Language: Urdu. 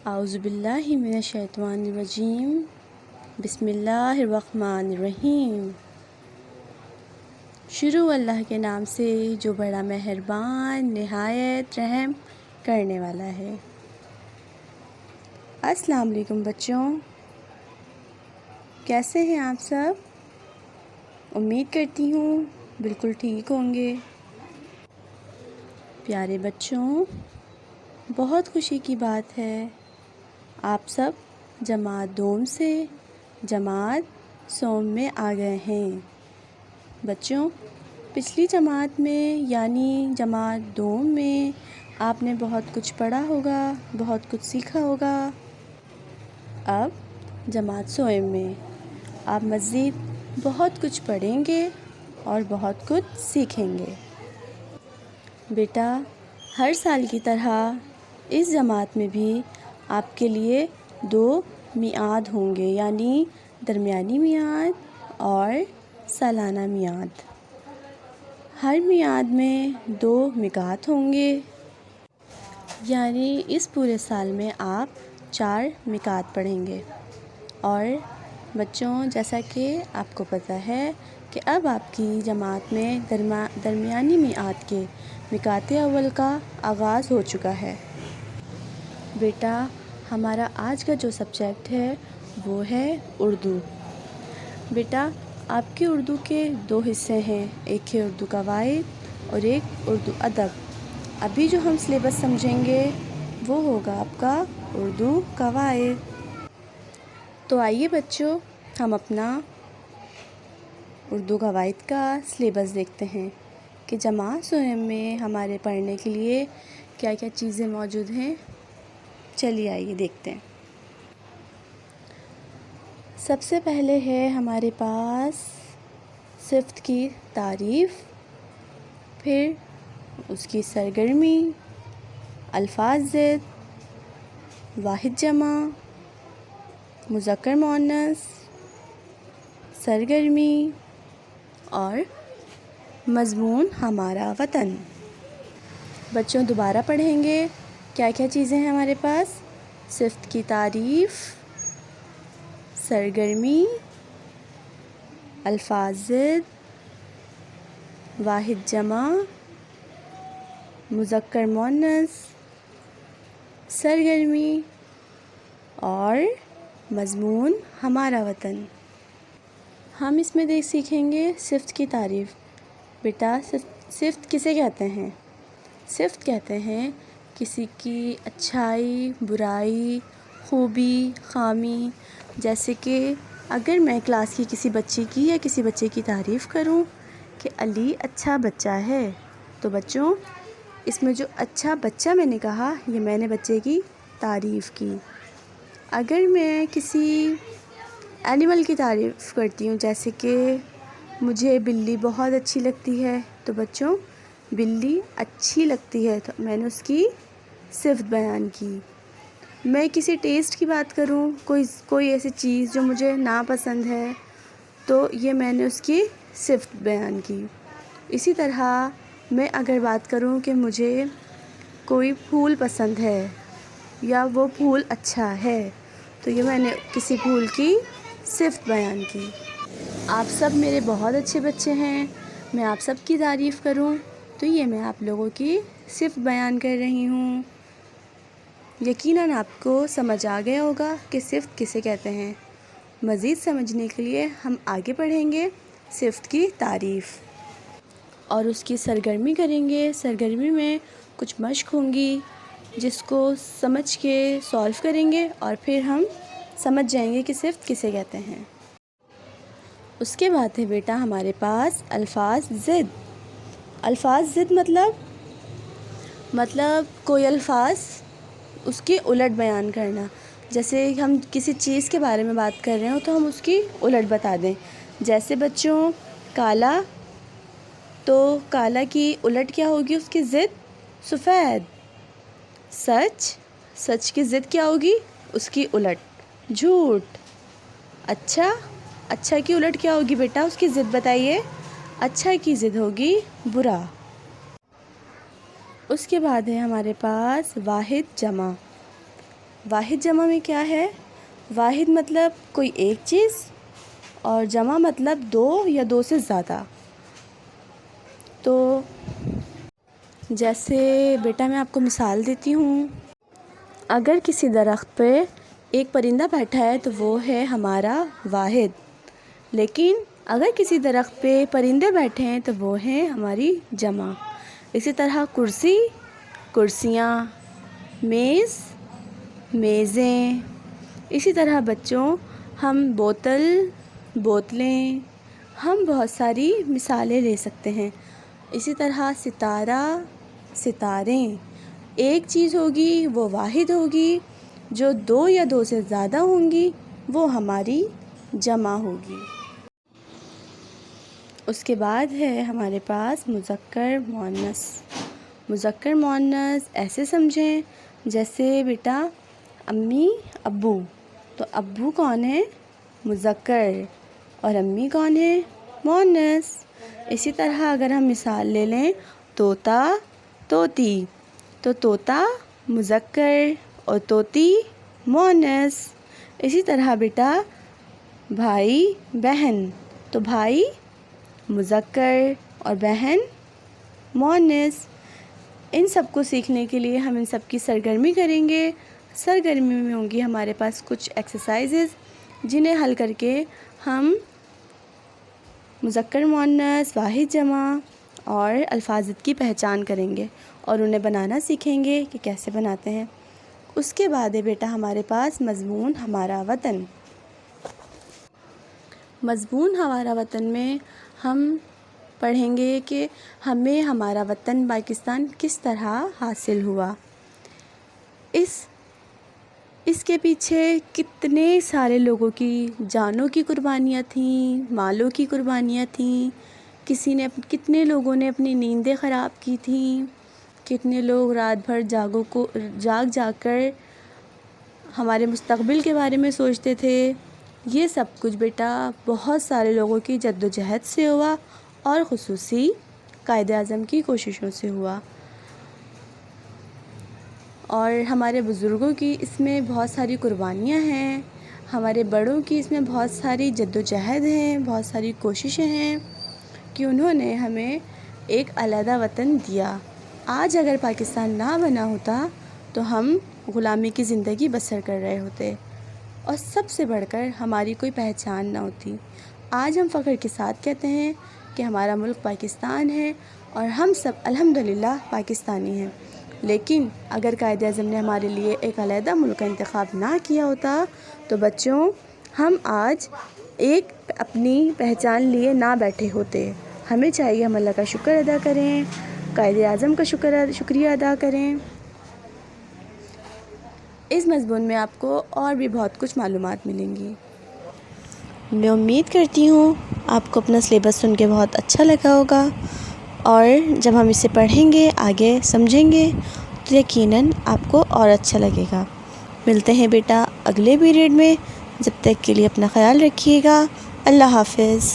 اعوذ باللہ من الشیطان الرجیم بسم اللہ الرحمن الرحیم۔ شروع اللہ کے نام سے جو بڑا مہربان نہایت رحم کرنے والا ہے۔ السلام علیکم بچوں، کیسے ہیں آپ سب؟ امید کرتی ہوں بالکل ٹھیک ہوں گے۔ پیارے بچوں، بہت خوشی کی بات ہے، آپ سب جماعت دوم سے جماعت سوم میں آ گئے ہیں۔ بچوں، پچھلی جماعت میں یعنی جماعت دوم میں آپ نے بہت کچھ پڑھا ہوگا، بہت کچھ سیکھا ہوگا۔ اب جماعت سوم میں آپ مزید بہت کچھ پڑھیں گے اور بہت کچھ سیکھیں گے۔ بیٹا، ہر سال کی طرح اس جماعت میں بھی آپ کے لیے 2 میعاد ہوں گے، یعنی درمیانی میعاد اور سالانہ میعاد۔ ہر میعاد میں 2 مقاط ہوں گے، یعنی اس پورے سال میں آپ 4 مقاط پڑھیں گے۔ اور بچوں، جیسا کہ آپ کو پتہ ہے کہ اب آپ کی جماعت میں درمیانی میعاد کے مقاط اول کا آغاز ہو چکا ہے۔ بیٹا، ہمارا آج کا جو سبجیکٹ ہے وہ ہے اردو۔ بیٹا، آپ کے اردو کے 2 حصے ہیں، ایک ہے اردو قواعد اور ایک اردو ادب۔ ابھی جو ہم سلیبس سمجھیں گے وہ ہوگا آپ کا اردو قواعد۔ تو آئیے بچوں، ہم اپنا اردو قواعد کا سلیبس دیکھتے ہیں کہ جماعت سوم میں ہمارے پڑھنے کے لیے کیا کیا چیزیں موجود ہیں۔ چلیے آئیے دیکھتے ہیں۔ سب سے پہلے ہے ہمارے پاس صفت کی تعریف، پھر اس کی سرگرمی، الفاظ ضد، واحد جمع، مذکر مؤنث، سرگرمی اور مضمون ہمارا وطن۔ بچوں دوبارہ پڑھیں گے، کیا کیا چیزیں ہیں ہمارے پاس؟ صفت کی تعریف، سرگرمی، الفاظ ضد، واحد جمع، مذکر مؤنث، سرگرمی اور مضمون ہمارا وطن۔ ہم اس میں سیکھیں گے صفت کی تعریف۔ بیٹا، صفت کسے کہتے ہیں؟ صفت کہتے ہیں کسی کی اچھائی، برائی، خوبی، خامی۔ جیسے کہ اگر میں کلاس کی کسی بچی کی یا کسی بچے کی تعریف کروں کہ علی اچھا بچہ ہے، تو بچوں اس میں جو اچھا بچہ میں نے کہا، یہ میں نے بچے کی تعریف کی۔ اگر میں کسی اینیمل کی تعریف کرتی ہوں، جیسے کہ مجھے بلی بہت اچھی لگتی ہے، تو بچوں بلی اچھی لگتی ہے تو میں نے اس کی صفت بیان کی۔ میں کسی ٹیسٹ کی بات کروں، کوئی ایسی چیز جو مجھے ناپسند ہے، تو یہ میں نے اس کی صفت بیان کی۔ اسی طرح میں اگر بات کروں کہ مجھے کوئی پھول پسند ہے یا وہ پھول اچھا ہے، تو یہ میں نے کسی پھول کی صفت بیان کی۔ آپ سب میرے بہت اچھے بچے ہیں، میں آپ سب کی تعریف کروں تو یہ میں آپ لوگوں کی صفت بیان کر رہی ہوں۔ یقیناً آپ کو سمجھ آ گیا ہوگا کہ صفت کسے کہتے ہیں۔ مزید سمجھنے کے لیے ہم آگے پڑھیں گے صفت کی تعریف اور اس کی سرگرمی کریں گے۔ سرگرمی میں کچھ مشق ہوں گی جس کو سمجھ کے سولو کریں گے اور پھر ہم سمجھ جائیں گے کہ صفت کسے کہتے ہیں۔ اس کے بعد ہے بیٹا ہمارے پاس الفاظ ضد۔ الفاظ ضد مطلب کوئی الفاظ اس کی الٹ بیان کرنا۔ جیسے ہم کسی چیز کے بارے میں بات کر رہے ہوں تو ہم اس کی الٹ بتا دیں۔ جیسے بچوں کالا، تو کالا کی الٹ کیا ہوگی؟ اس کی ضد سفید۔ سچ کی ضد کیا ہوگی؟ اس کی الٹ جھوٹ۔ اچھا کی الٹ کیا ہوگی بیٹا؟ اس کی ضد بتائیے۔ اچھا کی ضد ہوگی برا۔ اس کے بعد ہے ہمارے پاس واحد جمع۔ واحد جمع میں کیا ہے؟ واحد مطلب کوئی ایک چیز اور جمع مطلب دو یا دو سے زیادہ۔ تو جیسے بیٹا میں آپ کو مثال دیتی ہوں، اگر کسی درخت پہ ایک پرندہ بیٹھا ہے تو وہ ہے ہمارا واحد، لیکن اگر کسی درخت پہ پرندے بیٹھے ہیں تو وہ ہیں ہماری جمع۔ اسی طرح کرسی، کرسیاں، میز، میزیں۔ اسی طرح بچوں ہم بوتل، بوتلیں، ہم بہت ساری مثالیں لے سکتے ہیں۔ اسی طرح ستارہ، ستارے۔ ایک چیز ہوگی وہ واحد ہوگی، جو دو یا دو سے زیادہ ہوں گی وہ ہماری جمع ہوگی۔ اس کے بعد ہے ہمارے پاس مذکر مؤنث۔ مذکر مؤنث ایسے سمجھیں جیسے بیٹا امی، ابو، تو ابو کون ہے؟ مذکر، اور امی کون ہے؟ مؤنث۔ اسی طرح اگر ہم مثال لے لیں طوطا، طوطی، تو طوطا مذکر اور طوطی مؤنث۔ اسی طرح بیٹا بھائی، بہن، تو بھائی مذکر اور بہن مؤنث۔ ان سب کو سیکھنے کے لیے ہم ان سب کی سرگرمی کریں گے۔ سرگرمی میں ہوں گی ہمارے پاس کچھ ایکسرسائزز، جنہیں حل کر کے ہم مذکر مؤنث، واحد جمع اور الفاظ کی پہچان کریں گے اور انہیں بنانا سیکھیں گے کہ کیسے بناتے ہیں۔ اس کے بعد ہے بیٹا ہمارے پاس مضمون ہمارا وطن۔ مضمون ہمارا وطن میں ہم پڑھیں گے کہ ہمیں ہمارا وطن پاکستان کس طرح حاصل ہوا۔ اس کے پیچھے کتنے سارے لوگوں کی جانوں کی قربانیاں تھیں، مالوں کی قربانیاں تھیں، کتنے لوگوں نے اپنی نیندیں خراب کی تھیں، کتنے لوگ رات بھر جاگ کر ہمارے مستقبل کے بارے میں سوچتے تھے۔ یہ سب کچھ بیٹا بہت سارے لوگوں کی جد و جہد سے ہوا اور خصوصی قائد اعظم کی کوششوں سے ہوا، اور ہمارے بزرگوں کی اس میں بہت ساری قربانیاں ہیں، ہمارے بڑوں کی اس میں بہت ساری جد و جہد ہیں، بہت ساری کوششیں ہیں کہ انہوں نے ہمیں ایک علیحدہ وطن دیا۔ آج اگر پاکستان نہ بنا ہوتا تو ہم غلامی کی زندگی بسر کر رہے ہوتے اور سب سے بڑھ کر ہماری کوئی پہچان نہ ہوتی۔ آج ہم فخر کے ساتھ کہتے ہیں کہ ہمارا ملک پاکستان ہے اور ہم سب الحمدللہ پاکستانی ہیں، لیکن اگر قائد اعظم نے ہمارے لیے ایک علیحدہ ملک کا انتخاب نہ کیا ہوتا تو بچوں ہم آج ایک اپنی پہچان لیے نہ بیٹھے ہوتے۔ ہمیں چاہیے ہم اللہ کا شکر ادا کریں، قائد اعظم کا شکریہ ادا کریں۔ اس مضمون میں آپ کو اور بھی بہت کچھ معلومات ملیں گی۔ میں امید کرتی ہوں آپ کو اپنا سلیبس سن کے بہت اچھا لگا ہوگا، اور جب ہم اسے پڑھیں گے، آگے سمجھیں گے تو یقیناً آپ کو اور اچھا لگے گا۔ ملتے ہیں بیٹا اگلے پیریڈ میں، جب تک کے لیے اپنا خیال رکھیے گا۔ اللہ حافظ۔